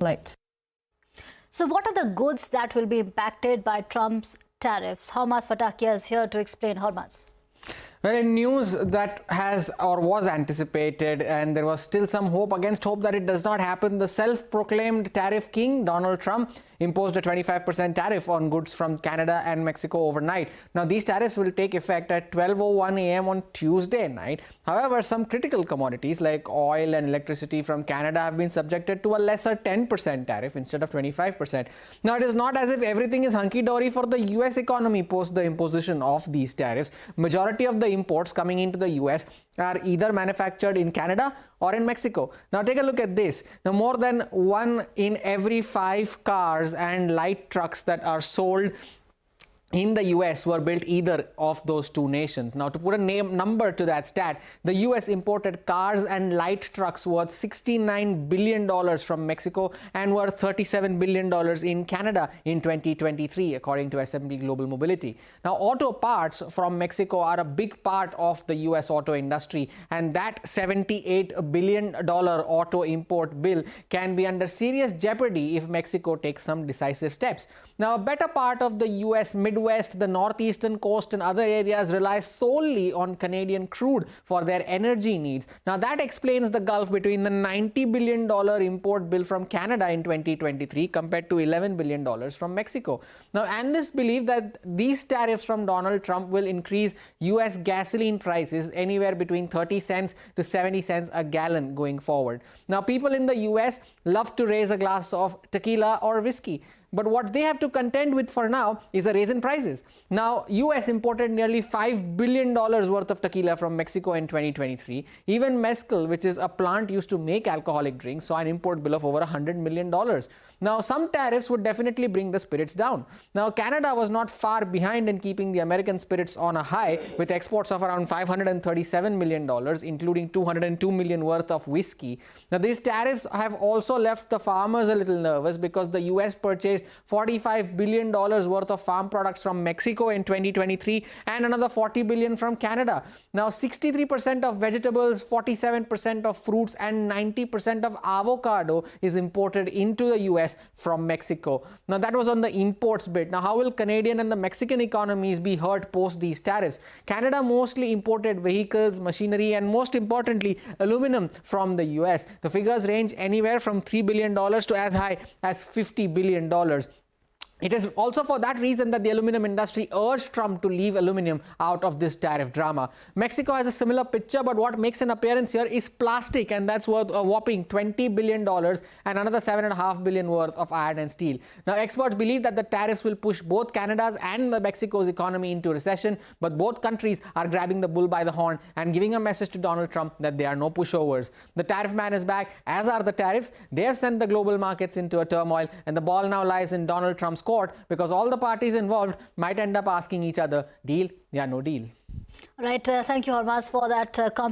Light. So what are the goods that will be impacted by Trump's tariffs? Hormaz Fatakia is here to explain. Hormaz. Well, in news that has or was anticipated, and there was still some hope against hope that it does not happen, the self-proclaimed tariff king, Donald Trump, imposed a 25% tariff on goods from Canada and Mexico overnight. Now, these tariffs will take effect at 12:01 a.m. on Tuesday night. However, some critical commodities like oil and electricity from Canada have been subjected to a lesser 10% tariff instead of 25%. Now, it is not as if everything is hunky-dory for the US economy post the imposition of these tariffs. Majority of the imports coming into the US are either manufactured in Canada or in Mexico. Now take a look at this. Now more than 1 in every 5 cars and light trucks that are sold in the US were built either of those two nations. Now, to put a number to that stat, the US imported cars and light trucks worth $69 billion from Mexico and worth $37 billion in Canada in 2023, according to S&P Global Mobility. Now, auto parts from Mexico are a big part of the US auto industry, and that $78 billion auto import bill can be under serious jeopardy if Mexico takes some decisive steps. Now, a better part of the US Midwest, the northeastern coast and other areas rely solely on Canadian crude for their energy needs. Now, that explains the gulf between the $90 billion import bill from Canada in 2023 compared to $11 billion from Mexico. Now, analysts believe that these tariffs from Donald Trump will increase US gasoline prices anywhere between 30 cents to 70 cents a gallon going forward. Now, people in the US love to raise a glass of tequila or whiskey. But what they have to contend with for now is a raise in prices. Now, US imported nearly $5 billion worth of tequila from Mexico in 2023. Even mezcal, which is a plant used to make alcoholic drinks, saw an import bill of over $100 million. Now, some tariffs would definitely bring the spirits down. Now, Canada was not far behind in keeping the American spirits on a high, with exports of around $537 million, including $202 million worth of whiskey. Now, these tariffs have also left the farmers a little nervous because the US purchased $45 billion worth of farm products from Mexico in 2023 and another $40 billion from Canada. Now, 63% of vegetables, 47% of fruits and 90% of avocado is imported into the US from Mexico. Now, that was on the imports bit. Now, how will Canadian and the Mexican economies be hurt post these tariffs? Canada mostly imported vehicles, machinery and most importantly, aluminum from the US. The figures range anywhere from $3 billion to as high as $50 billion. It is also for that reason that the aluminum industry urged Trump to leave aluminum out of this tariff drama. Mexico has a similar picture, but what makes an appearance here is plastic, and that's worth a whopping $20 billion and another $7.5 billion worth of iron and steel. Now, experts believe that the tariffs will push both Canada's and Mexico's economy into recession, but both countries are grabbing the bull by the horn and giving a message to Donald Trump that they are no pushovers. The tariff man is back, as are the tariffs. They have sent the global markets into a turmoil, and the ball now lies in Donald Trump's court, because all the parties involved might end up asking each other, deal? Yeah, no deal. Right. Thank you, Hormaz, for that